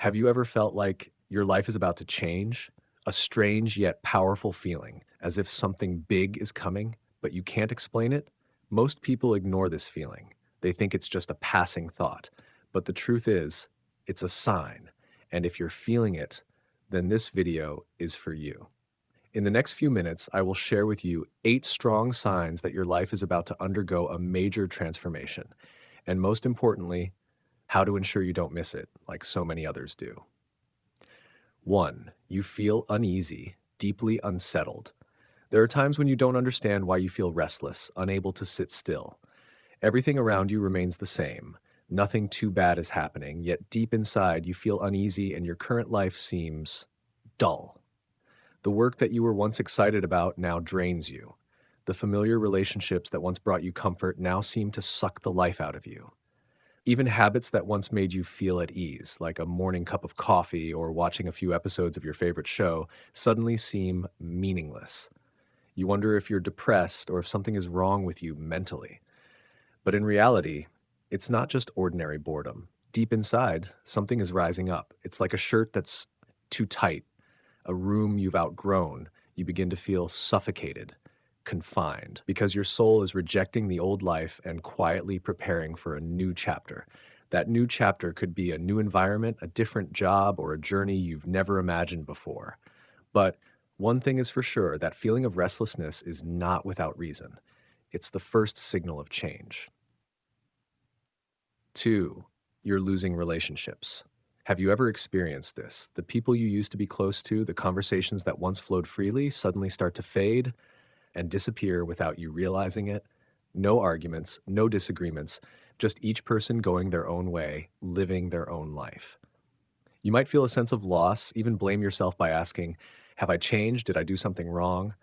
Have you ever felt like your life is about to change? A strange yet powerful feeling, as if something big is coming, but you can't explain it? Most people ignore this feeling. They think it's just a passing thought. But the truth is, it's a sign. And if you're feeling it, then this video is for you. In the next few minutes, I will share with you 8 strong signs that your life is about to undergo a major transformation. And most importantly, how to ensure you don't miss it, like so many others do. 1. You feel uneasy, deeply unsettled. There are times when you don't understand why you feel restless, unable to sit still. Everything around you remains the same. Nothing too bad is happening, yet deep inside you feel uneasy and your current life seems dull. The work that you were once excited about now drains you. The familiar relationships that once brought you comfort now seem to suck the life out of you. Even habits that once made you feel at ease, like a morning cup of coffee or watching a few episodes of your favorite show, suddenly seem meaningless. You wonder if you're depressed or if something is wrong with you mentally. But in reality, it's not just ordinary boredom. Deep inside, something is rising up. It's like a shirt that's too tight, a room you've outgrown. You begin to feel suffocated, confined, because your soul is rejecting the old life and quietly preparing for a new chapter. That new chapter could be a new environment, a different job, or a journey you've never imagined before. But one thing is for sure, that feeling of restlessness is not without reason. It's the first signal of change. 2. You're losing relationships. Have you ever experienced this? The people you used to be close to, the conversations that once flowed freely, suddenly start to fade and disappear without you realizing it. No arguments, no disagreements, just each person going their own way, living their own life. You might feel a sense of loss, even blame yourself by asking, have I changed? Did I do something wrong?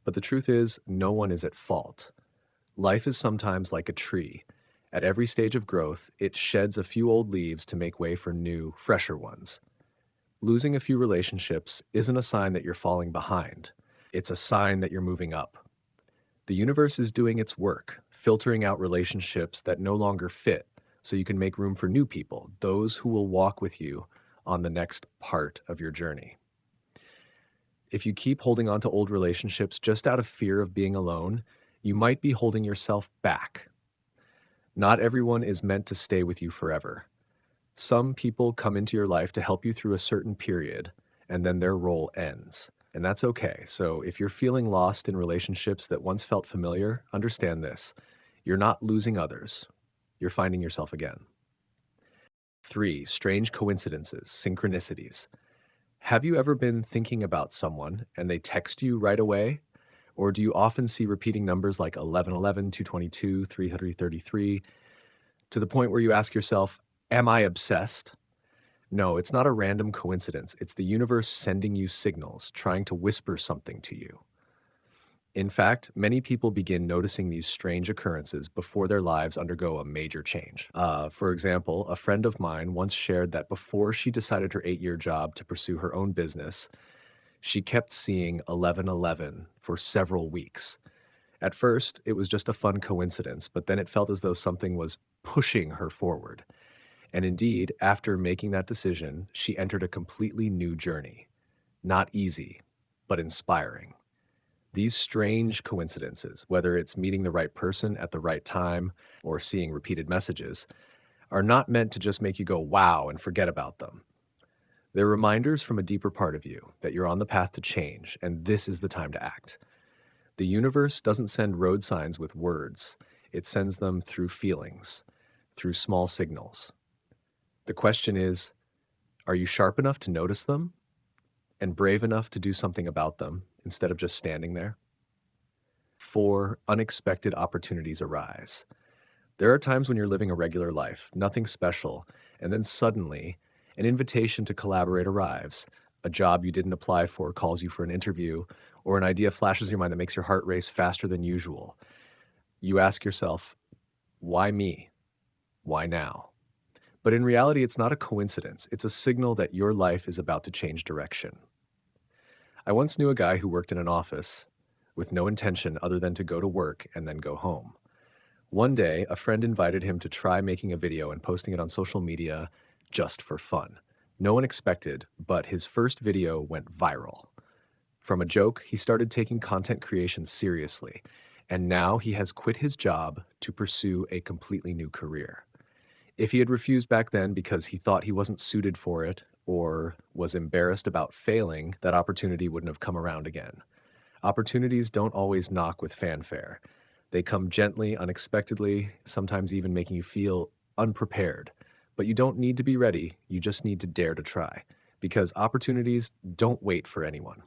But the truth is, no one is at fault. Life is sometimes like a tree. At every stage of growth, it sheds a few old leaves to make way for new, fresher ones. Losing a few relationships isn't a sign that you're falling behind. It's a sign that you're moving up. The universe is doing its work, filtering out relationships that no longer fit so you can make room for new people, those who will walk with you on the next part of your journey. If you keep holding on to old relationships just out of fear of being alone, you might be holding yourself back. Not everyone is meant to stay with you forever. Some people come into your life to help you through a certain period, and then their role ends. And that's okay. So if you're feeling lost in relationships that once felt familiar, understand this. You're not losing others. You're finding yourself again. 3. Strange coincidences, synchronicities. Have you ever been thinking about someone and they text you right away? Or do you often see repeating numbers like 1111, 222, 333, to the point where you ask yourself, am I obsessed? No, it's not a random coincidence. It's the universe sending you signals, trying to whisper something to you. In fact, many people begin noticing these strange occurrences before their lives undergo a major change. For example, a friend of mine once shared that before she decided her 8-year job to pursue her own business, she kept seeing 1111 for several weeks. At first, it was just a fun coincidence, but then it felt as though something was pushing her forward. And indeed, after making that decision, she entered a completely new journey. Not easy, but inspiring. These strange coincidences, whether it's meeting the right person at the right time or seeing repeated messages, are not meant to just make you go wow and forget about them. They're reminders from a deeper part of you that you're on the path to change, and this is the time to act. The universe doesn't send road signs with words. It sends them through feelings, through small signals. The question is, are you sharp enough to notice them and brave enough to do something about them instead of just standing there? 4. Unexpected opportunities arise. There are times when you're living a regular life, nothing special, and then suddenly an invitation to collaborate arrives. A job you didn't apply for calls you for an interview, or an idea flashes in your mind that makes your heart race faster than usual. You ask yourself, why me? Why now? But in reality, it's not a coincidence. It's a signal that your life is about to change direction. I once knew a guy who worked in an office with no intention other than to go to work and then go home. One day, a friend invited him to try making a video and posting it on social media just for fun. No one expected, but his first video went viral. From a joke, he started taking content creation seriously, and now he has quit his job to pursue a completely new career. If he had refused back then because he thought he wasn't suited for it or was embarrassed about failing, that opportunity wouldn't have come around again. Opportunities don't always knock with fanfare. They come gently, unexpectedly, sometimes even making you feel unprepared. But you don't need to be ready, you just need to dare to try. Because opportunities don't wait for anyone.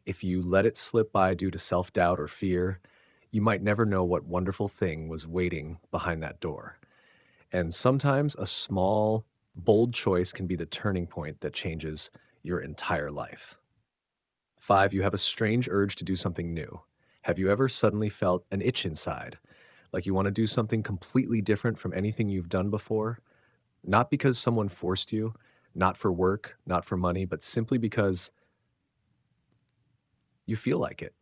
If you let it slip by due to self doubt or fear, you might never know what wonderful thing was waiting behind that door. And sometimes a small, bold choice can be the turning point that changes your entire life. 5, you have a strange urge to do something new. Have you ever suddenly felt an itch inside, like you want to do something completely different from anything you've done before? Not because someone forced you, not for work, not for money, but simply because you feel like it.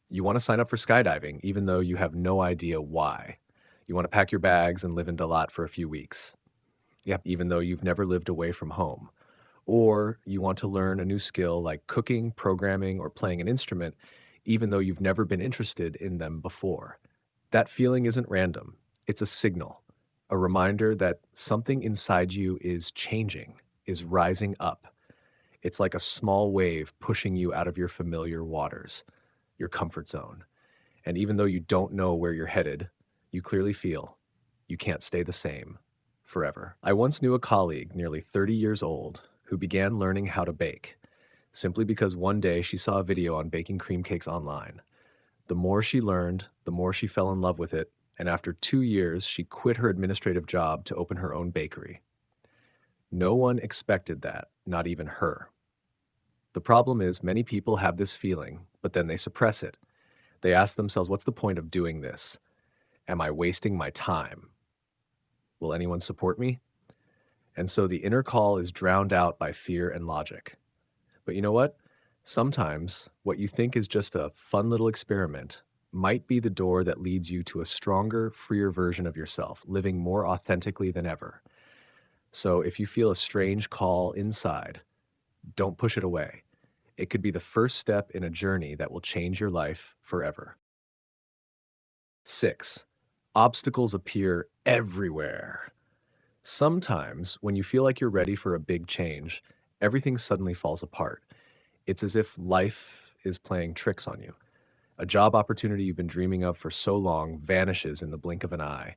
You want to sign up for skydiving, even though you have no idea why. You want to pack your bags and live in Dalat for a few weeks. Yep, even though you've never lived away from home. Or you want to learn a new skill like cooking, programming, or playing an instrument, even though you've never been interested in them before. That feeling isn't random, it's a signal, a reminder that something inside you is changing, is rising up. It's like a small wave pushing you out of your familiar waters, your comfort zone. And even though you don't know where you're headed, you clearly feel you can't stay the same forever. I once knew a colleague, nearly 30 years old, who began learning how to bake, simply because one day she saw a video on baking cream cakes online. The more she learned, the more she fell in love with it, and after 2 years, she quit her administrative job to open her own bakery. No one expected that, not even her. The problem is, many people have this feeling, but then they suppress it. They ask themselves, what's the point of doing this? Am I wasting my time? Will anyone support me? And so the inner call is drowned out by fear and logic. But you know what? Sometimes what you think is just a fun little experiment might be the door that leads you to a stronger, freer version of yourself, living more authentically than ever. So if you feel a strange call inside, don't push it away. It could be the first step in a journey that will change your life forever. 6, obstacles appear everywhere. Sometimes, when you feel like you're ready for a big change, everything suddenly falls apart. It's as if life is playing tricks on you. A job opportunity you've been dreaming of for so long vanishes in the blink of an eye.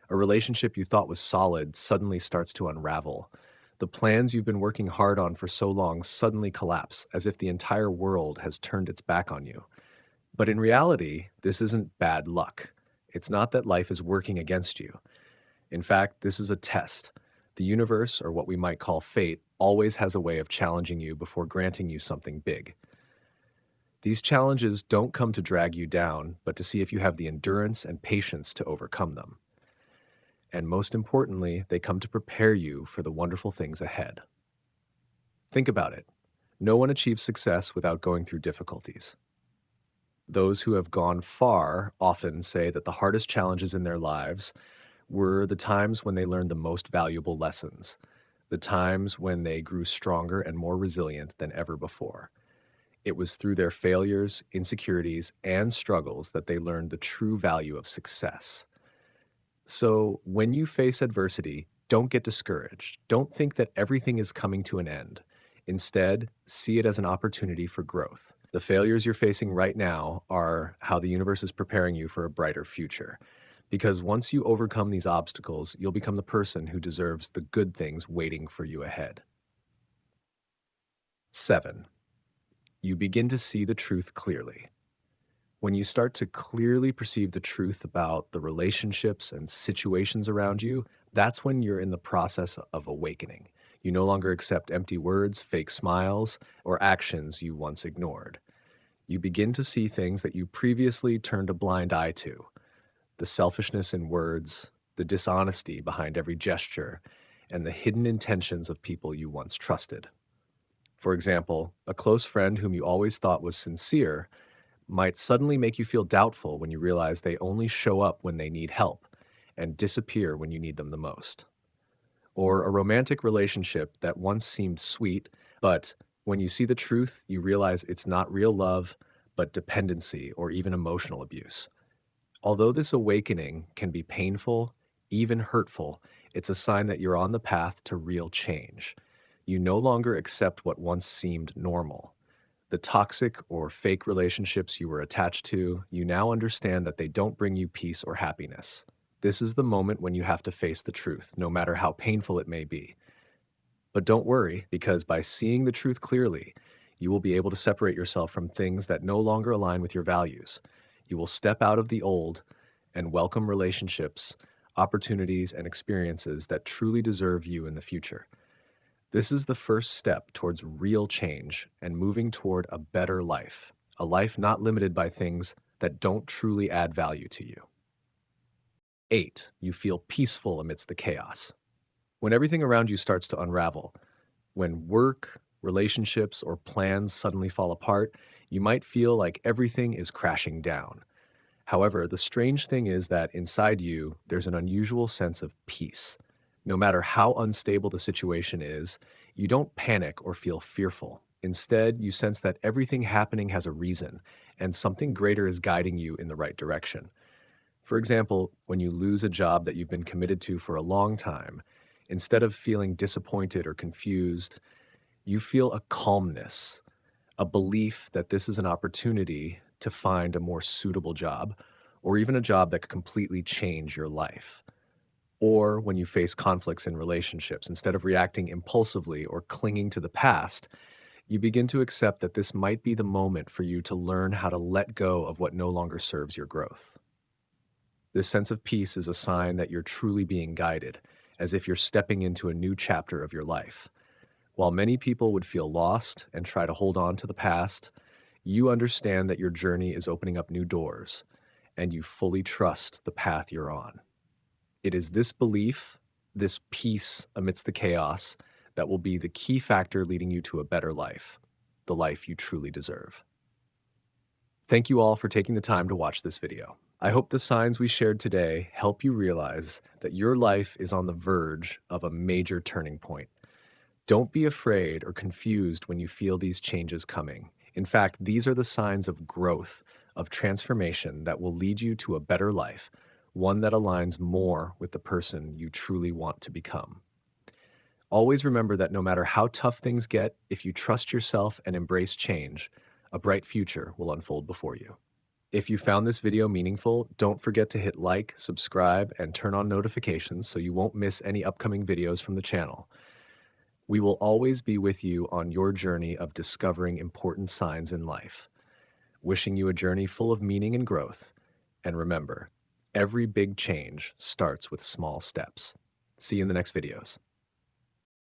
A relationship you thought was solid suddenly starts to unravel. The plans you've been working hard on for so long suddenly collapse, as if the entire world has turned its back on you. But in reality, this isn't bad luck. It's not that life is working against you. In fact, this is a test. The universe, or what we might call fate, always has a way of challenging you before granting you something big. These challenges don't come to drag you down, but to see if you have the endurance and patience to overcome them. And most importantly, they come to prepare you for the wonderful things ahead. Think about it. No one achieves success without going through difficulties. Those who have gone far often say that the hardest challenges in their lives were the times when they learned the most valuable lessons, the times when they grew stronger and more resilient than ever before. It was through their failures, insecurities, and struggles that they learned the true value of success. So, when you face adversity, don't get discouraged. Don't think that everything is coming to an end. Instead, see it as an opportunity for growth. The failures you're facing right now are how the universe is preparing you for a brighter future. Because once you overcome these obstacles, you'll become the person who deserves the good things waiting for you ahead. 7, you begin to see the truth clearly. When you start to clearly perceive the truth about the relationships and situations around you, that's when you're in the process of awakening. You no longer accept empty words, fake smiles, or actions you once ignored. You begin to see things that you previously turned a blind eye to: the selfishness in words, the dishonesty behind every gesture, and the hidden intentions of people you once trusted. For example, a close friend whom you always thought was sincere might suddenly make you feel doubtful when you realize they only show up when they need help and disappear when you need them the most. Or a romantic relationship that once seemed sweet, but when you see the truth, you realize it's not real love, but dependency or even emotional abuse. Although this awakening can be painful, even hurtful, it's a sign that you're on the path to real change. You no longer accept what once seemed normal. The toxic or fake relationships you were attached to, you now understand that they don't bring you peace or happiness. This is the moment when you have to face the truth, no matter how painful it may be. But don't worry, because by seeing the truth clearly, you will be able to separate yourself from things that no longer align with your values. You will step out of the old and welcome relationships, opportunities, and experiences that truly deserve you in the future. This is the first step towards real change and moving toward a better life, a life not limited by things that don't truly add value to you. 8. You feel peaceful amidst the chaos. When everything around you starts to unravel, when work, relationships, or plans suddenly fall apart, you might feel like everything is crashing down. However, the strange thing is that inside you, there's an unusual sense of peace. No matter how unstable the situation is, you don't panic or feel fearful. Instead, you sense that everything happening has a reason, and something greater is guiding you in the right direction. For example, when you lose a job that you've been committed to for a long time, instead of feeling disappointed or confused, you feel a calmness, a belief that this is an opportunity to find a more suitable job, or even a job that could completely change your life. Or when you face conflicts in relationships, instead of reacting impulsively or clinging to the past, you begin to accept that this might be the moment for you to learn how to let go of what no longer serves your growth. This sense of peace is a sign that you're truly being guided, as if you're stepping into a new chapter of your life. While many people would feel lost and try to hold on to the past, you understand that your journey is opening up new doors, and you fully trust the path you're on. It is this belief, this peace amidst the chaos, that will be the key factor leading you to a better life, the life you truly deserve. Thank you all for taking the time to watch this video. I hope the signs we shared today help you realize that your life is on the verge of a major turning point. Don't be afraid or confused when you feel these changes coming. In fact, these are the signs of growth, of transformation that will lead you to a better life, one that aligns more with the person you truly want to become. Always remember that no matter how tough things get, if you trust yourself and embrace change, a bright future will unfold before you. If you found this video meaningful, don't forget to hit like, subscribe, and turn on notifications so you won't miss any upcoming videos from the channel. We will always be with you on your journey of discovering important signs in life. Wishing you a journey full of meaning and growth. And remember, every big change starts with small steps. See you in the next videos.